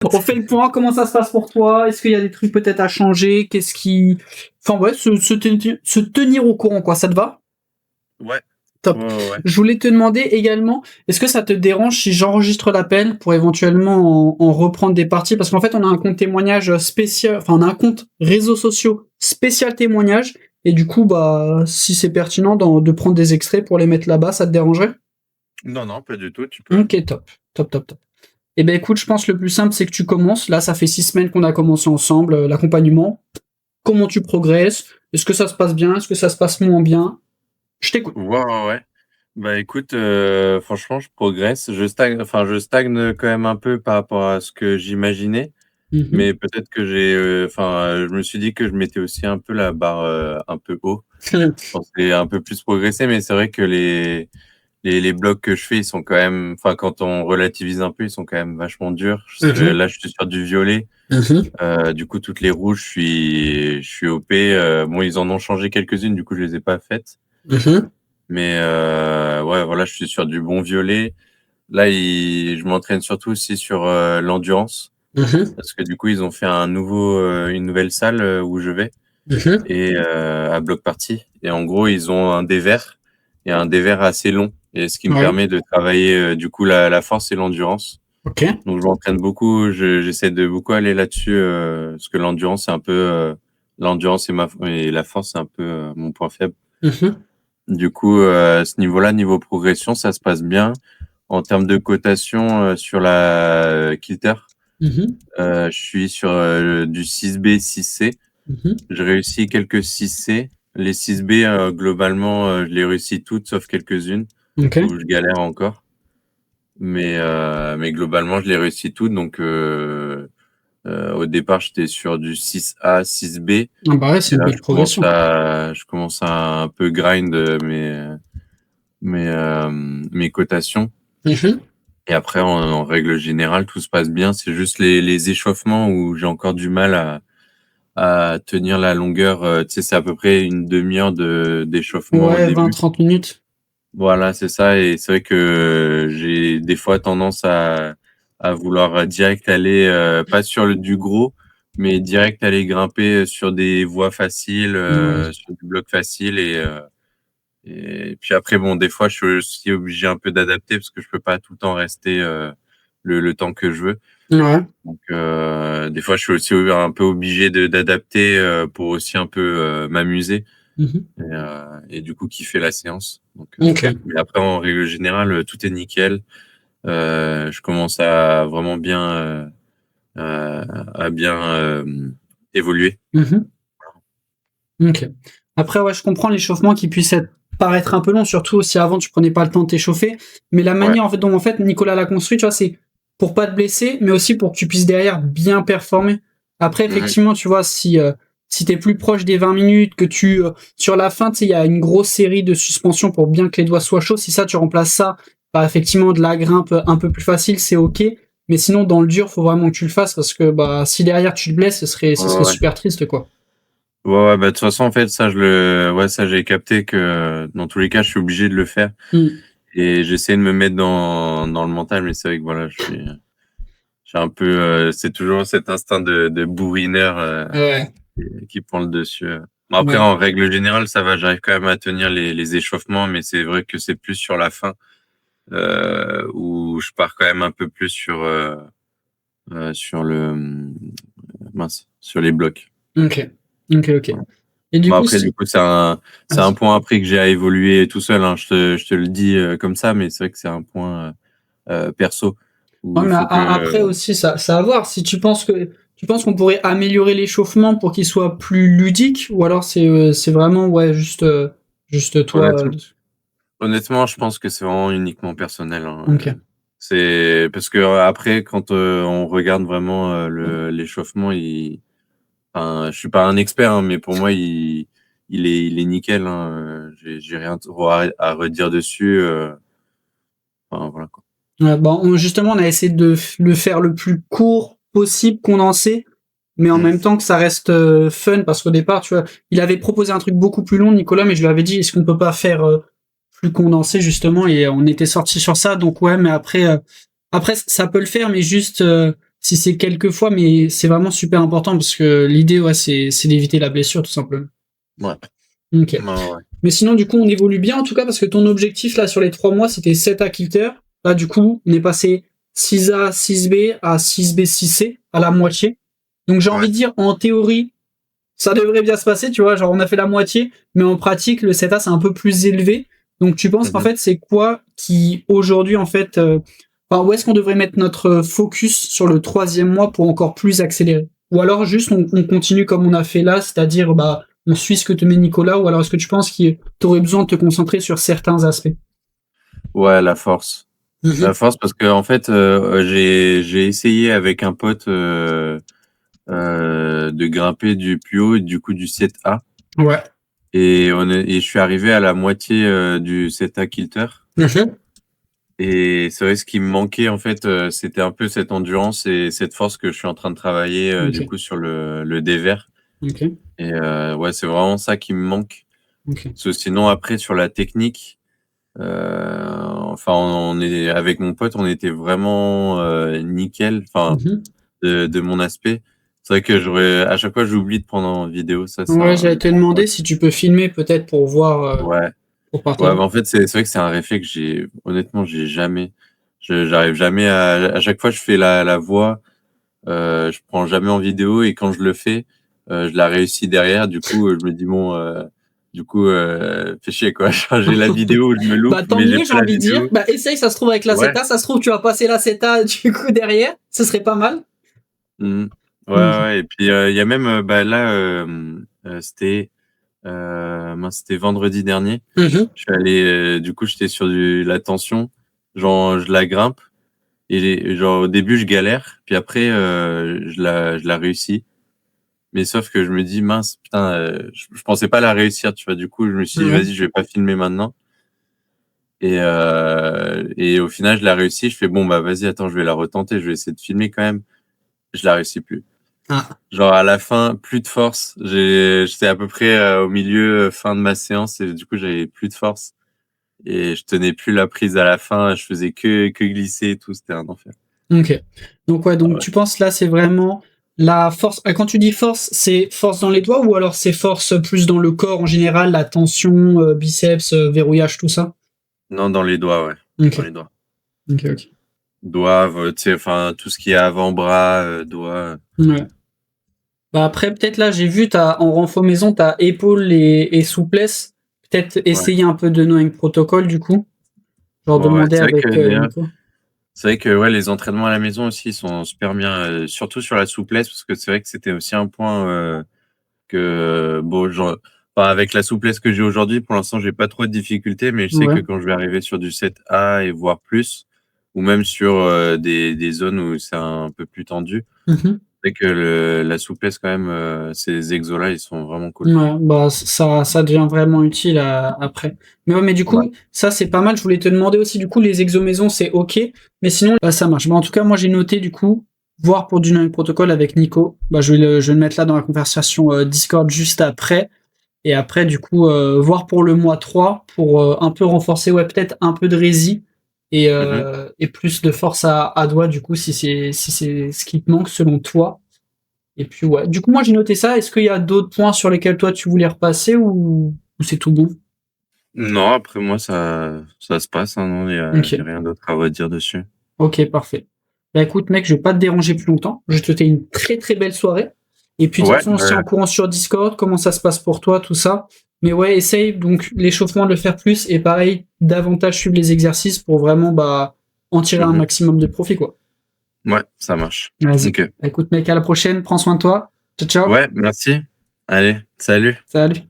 On fait le point, comment ça se passe pour toi? Est-ce qu'il y a des trucs peut-être à changer? Qu'est-ce qui... Enfin ouais, se tenir au courant, quoi, ça te va? Ouais. Top. Ouais. Je voulais te demander également, est-ce que ça te dérange si j'enregistre l'appel pour éventuellement en reprendre des parties? Parce qu'en fait, on a un compte témoignage spécial, enfin, on a un compte réseaux sociaux spécial témoignage, et du coup, bah, si c'est pertinent de prendre des extraits pour les mettre là-bas, ça te dérangerait? Non, pas du tout, tu peux. Ok, top. Top, top, top. Eh ben écoute, je pense que le plus simple, c'est que tu commences. Là, ça fait 6 semaines qu'on a commencé ensemble, l'accompagnement. Comment tu progresses? Est-ce que ça se passe bien? Est-ce que ça se passe moins bien? Je t'écoute. Ouais. Bah écoute, franchement, je progresse. Je stagne quand même un peu par rapport à ce que j'imaginais, Mhm. mais peut-être que je me suis dit que je mettais aussi un peu la barre un peu haut. Je pensais un peu plus progresser, mais c'est vrai que les blocs que je fais, ils sont quand même, enfin, quand on relativise un peu, ils sont quand même vachement durs. Mhm. Là, je suis sur du violet. Mhm. Du coup, toutes les rouges, je suis OP. Bon, ils en ont changé quelques-unes, du coup, je les ai pas faites. Mhm. Mais ouais, voilà, je suis sur du bon violet. Là, je m'entraîne surtout aussi sur l'endurance, Mhm. parce que du coup, ils ont fait une nouvelle salle où je vais Mhm. et à bloc party. Et en gros, ils ont un dévers et un dévers assez long, et ce qui me Ouais. permet de travailler du coup la force et l'endurance. Ok. Donc, je m'entraîne beaucoup. J'essaie de beaucoup aller là-dessus parce que l'endurance, c'est un peu l'endurance et la force, c'est un peu mon point faible. Mhm. Du coup, à ce niveau-là, niveau progression, ça se passe bien. En termes de cotation sur la Kilter, Mhm. je suis sur du 6B, 6C. Mhm. Je réussis quelques 6C. Les 6B, globalement, je les réussis toutes, sauf quelques-unes Ok. où je galère encore. Mais globalement, je les réussis toutes. Donc, au départ, j'étais sur du 6A, 6B. Et Ah bah ouais, c'est une là, belle progression. je commence à un peu grind mes cotations. Mhm. Et après, en règle générale, tout se passe bien. C'est juste les échauffements où j'ai encore du mal à tenir la longueur. Tu sais, c'est à peu près une demi-heure d'échauffement au Ouais, vingt début. trente minutes. Voilà, c'est ça. Et c'est vrai que j'ai des fois tendance à vouloir direct aller, pas sur du gros, mais direct aller grimper sur des voies faciles, Ouais. sur du bloc facile. Et puis après, bon, des fois, je suis aussi obligé un peu d'adapter parce que je peux pas tout le temps rester le temps que je veux. Ouais. Donc, des fois, je suis aussi un peu obligé d'adapter pour aussi un peu m'amuser Mhm. et du coup kiffer la séance. Donc, Ok. mais après, en règle générale, tout est nickel. Je commence à vraiment bien évoluer. Mhm. Ok. Après, ouais, je comprends l'échauffement qui puisse paraître un peu long, surtout si avant tu prenais pas le temps de t'échauffer. Mais la Ouais, manière en fait, dont en fait Nicolas l'a construit, tu vois, c'est pour pas te blesser, mais aussi pour que tu puisses derrière bien performer. Après, mhm, effectivement, tu vois, si t'es plus proche des 20 minutes, que sur la fin, tu sais, il y a une grosse série de suspensions pour bien que les doigts soient chauds. Si ça, tu remplaces ça par effectivement de la grimpe un peu plus facile, c'est ok. Mais sinon, dans le dur, faut vraiment que tu le fasses parce que bah si derrière tu te blesses, ce ouais, serait ouais. super triste, quoi. Ouais, bah, de toute façon, en fait, ça, j'ai capté que dans tous les cas, je suis obligé de le faire. Mm. Et j'essaie de me mettre dans le mental, mais c'est vrai que voilà, j'ai un peu, c'est toujours cet instinct de bourrineur Ouais. qui prend le dessus. Bon, après, Ouais. en règle générale, ça va, j'arrive quand même à tenir les échauffements, mais c'est vrai que c'est plus sur la fin où je pars quand même un peu plus sur sur les blocs. Ok. Ok, ok. Voilà. Et du Bon, coup, après, du si. coup, c'est un Vas-y. point après que j'ai à évoluer tout seul, hein. Je te le dis comme ça, mais c'est vrai que c'est un point perso Ouais, où il mais faut que. après aussi, ça à voir. Si tu penses qu'on pourrait améliorer l'échauffement pour qu'il soit plus ludique, ou alors c'est vraiment, ouais, juste toi. Honnêtement, honnêtement, je pense que c'est vraiment uniquement personnel, hein. Ok. C'est parce que après, quand on regarde vraiment l'échauffement, enfin, je suis pas un expert, hein, mais pour moi, il est nickel, hein. J'ai rien trop à redire dessus. Enfin, voilà, quoi. Ouais, bon, justement, on a essayé de le faire le plus court possible, condensé, mais en Mm. même temps que ça reste fun, parce qu'au départ, tu vois, il avait proposé un truc beaucoup plus long, Nicolas, mais je lui avais dit, est-ce qu'on peut pas faire plus condensé, justement, et on était sorti sur ça, donc ouais, mais après, ça peut le faire, mais juste, si c'est quelques fois, mais c'est vraiment super important parce que l'idée, ouais, c'est d'éviter la blessure, tout simplement. Ouais. Ok. Ouais. Mais sinon, du coup, on évolue bien, en tout cas, parce que ton objectif, là, sur les 3 mois, c'était 7A kilter. Là, du coup, on est passé 6A, 6B à 6B, 6C, à la moitié. Donc, j'ai envie de dire, en théorie, ça devrait bien se passer, tu vois, genre, on a fait la moitié, mais en pratique, le 7A, c'est un peu plus élevé. Donc, tu penses qu'en fait, c'est quoi qui, aujourd'hui, en fait, enfin, où est-ce qu'on devrait mettre notre focus sur le 3e mois pour encore plus accélérer? Ou alors, juste, on continue comme on a fait là, c'est-à-dire, bah, on suit ce que te met Nicolas, ou alors est-ce que tu penses que tu aurais besoin de te concentrer sur certains aspects? Ouais, la force. La force parce que en fait, j'ai essayé avec un pote de grimper du plus haut et du coup du 7A. Ouais. Et je suis arrivé à la moitié du 7A kilter. Et c'est vrai, ce qui me manquait, en fait, c'était un peu cette endurance et cette force que je suis en train de travailler, du coup, sur le dévers. Ok. Et ouais, c'est vraiment ça qui me manque. Ok. Parce que sinon, après, sur la technique, enfin, on est avec mon pote, on était vraiment nickel, enfin, de mon aspect. C'est vrai que à chaque fois, j'oublie de prendre en vidéo. Ça, c'est Ouais, un j'allais te grand demander problème. si tu peux filmer peut-être pour voir, Ouais. pour Ouais, partager. bah, en fait, c'est vrai que c'est un réflexe que honnêtement, j'arrive jamais à chaque fois, je fais la voix, je prends jamais en vidéo et quand je le fais, je la réussis derrière. Du coup, je me dis, bon, fais chier, quoi. Genre, j'ai la vidéo où je me loupe, Bah, tant mais j'ai mieux, j'ai pas la envie de dire. vidéo. Bah, essaye, ça se trouve avec la Ouais. CETA, ça se trouve, tu vas passer la CETA, du coup, derrière. Ce serait pas mal. Mmh. Ouais, Ok. ouais et puis, il y a même, bah, là, c'était vendredi dernier. Je suis allé, du coup, j'étais sur la tension, genre, je la grimpe. Et genre au début je galère, puis après je la réussis. Mais sauf que je me dis mince, putain, je pensais pas la réussir, tu vois. Du coup, je me suis dit Ouais. vas-y, je vais pas filmer maintenant. Et au final, je la réussis. Je fais bon bah vas-y, attends, je vais la retenter, je vais essayer de filmer quand même. Je la réussis plus. Ah. Genre à la fin, plus de force. J'étais à peu près au milieu, fin de ma séance et du coup j'avais plus de force et je tenais plus la prise à la fin. Je faisais que glisser et tout, c'était un enfer. Ok. Donc, ouais, Ah donc ouais. tu penses là, c'est vraiment la force. Quand tu dis force, c'est force dans les doigts ou alors c'est force plus dans le corps en général, la tension, biceps, verrouillage, tout ça? Non, dans les doigts, ouais. Ok. Dans les doigts. Ok, ok. Doigts, tu sais, enfin, tout ce qui est avant-bras, doigts. Ouais. Bah après, peut-être là, j'ai vu, en renfort maison, t'as épaule et souplesse. Peut-être Ouais. essayer un peu de Knowing Protocol, du coup. Genre Ouais, ouais. demander avec Nico. C'est vrai que ouais, les entraînements à la maison aussi, ils sont super bien, surtout sur la souplesse, parce que c'est vrai que c'était aussi un point bon, genre, enfin, avec la souplesse que j'ai aujourd'hui, pour l'instant, j'ai pas trop de difficultés, mais je sais Ouais. que quand je vais arriver sur du 7A et voire plus, ou même sur des zones où c'est un peu plus tendu, c'est vrai que la souplesse, quand même, ces exos-là, ils sont vraiment cool. Ouais, bah ça devient vraiment utile après. Mais ouais, mais du Ouais. coup, ça c'est pas mal. Je voulais te demander aussi, du coup, les exos maison, c'est ok. Mais sinon, bah, ça marche. Bah, en tout cas, moi j'ai noté, du coup, voir pour du Dynamic Protocol avec Nico. Bah, je vais le mettre là dans la conversation Discord juste après. Et après, du coup, voir pour le mois 3 pour un peu renforcer, ouais, peut-être un peu de rési Mhm. et plus de force à doigt, du coup, si c'est ce qui te manque selon toi. Et puis ouais. Du coup, moi j'ai noté ça. Est-ce qu'il y a d'autres points sur lesquels toi tu voulais repasser ou c'est tout bon? Non, après moi, ça se passe, hein, non, y a Ok. rien d'autre à redire dessus. Ok, parfait. Bah écoute, mec, je vais pas te déranger plus longtemps. Je vais te souhaiter une très très belle soirée. Et puis de toute Ouais, façon, on se tient au courant sur Discord, comment ça se passe pour toi, tout ça. Mais ouais, essaye donc l'échauffement de le faire plus et pareil, davantage suivre les exercices pour vraiment bah en tirer un mhm. maximum de profit, quoi. Ouais, ça marche. Vas-y. Ok. Bah, écoute, mec, à la prochaine. Prends soin de toi. Ciao, ciao. Ouais, merci. Allez, salut. Salut.